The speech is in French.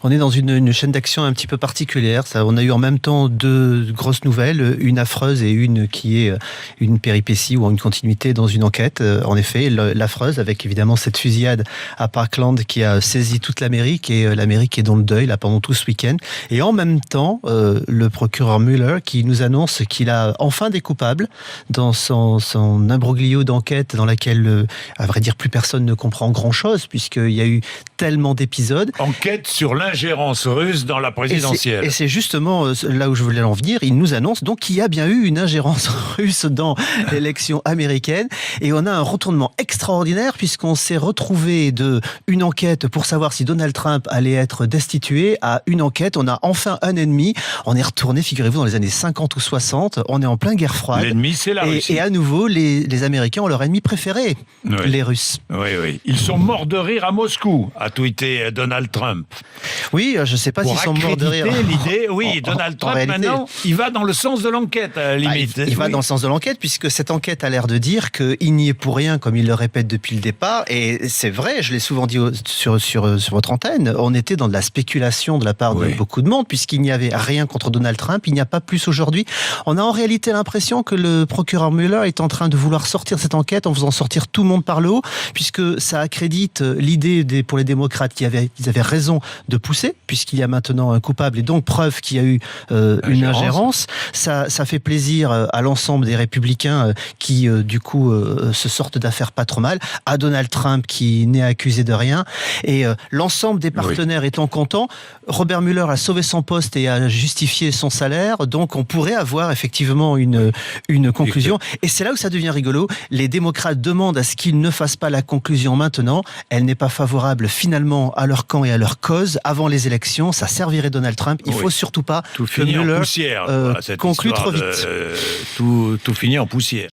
On est dans une chaîne d'action un petit peu particulière. On a eu en même temps deux grosses nouvelles, une affreuse et une qui est une péripétie ou une continuité dans une enquête. En effet, l'affreuse avec évidemment cette fusillade à Parkland qui a saisi toute l'Amérique et l'Amérique est dans le deuil là pendant tout ce week-end. Et en même temps, le procureur Mueller qui nous annonce qu'il a enfin des coupables dans son imbroglio d'enquête dans laquelle, à vrai dire, plus personne ne comprend grand-chose puisqu'il y a eu tellement d'épisodes. Enquête sur l'ingérence russe dans la présidentielle. Et c'est justement là où je voulais en venir. Il nous annonce donc qu'il y a bien eu une ingérence russe dans l'élection américaine. Et on a un retournement extraordinaire puisqu'on s'est retrouvé de une enquête pour savoir si Donald Trump allait être destitué à une enquête. On a enfin un ennemi. On est retourné, figurez-vous, dans les années 50 ou 60. On est en pleine guerre froide. L'ennemi, c'est la Russie. Et à nouveau, les Américains ont leur ennemi préféré, les Russes. Oui. Ils sont morts de rire à Moscou, a tweeté Donald Trump. Oui, je ne sais pas s'ils sont morts de rire. L'idée, Donald Trump, maintenant, il va dans le sens de l'enquête, à la limite. Il va dans le sens de l'enquête, puisque cette enquête a l'air de dire qu'il n'y est pour rien, comme il le répète depuis le départ. Et c'est vrai, je l'ai souvent dit sur votre antenne, on était dans de la spéculation de la part de beaucoup de monde, puisqu'il n'y avait rien contre Donald Trump, il n'y a pas plus aujourd'hui. On a en réalité l'impression que le procureur Mueller est en train de vouloir sortir cette enquête en faisant sortir tout le monde par le haut, puisque ça accrédite l'idée pour les démocrates qu'ils avaient raison de pousser, puisqu'il y a maintenant un coupable et donc preuve qu'il y a eu une ingérence. Ça fait plaisir à l'ensemble des républicains qui, du coup, se sortent d'affaires pas trop mal, à Donald Trump qui n'est accusé de rien, et l'ensemble des partenaires étant contents, Robert Mueller a sauvé son poste et a justifié son salaire, donc on pourrait avoir effectivement une conclusion. Et c'est là où ça devient rigolo. Les démocrates demandent à ce qu'ils ne fassent pas la conclusion maintenant. Elle n'est pas favorable finalement à leur camp et à leur cause. Avant les élections, ça servirait Donald Trump. Il faut surtout pas tout que Mueller poussière, conclue trop vite. Tout finit en poussière.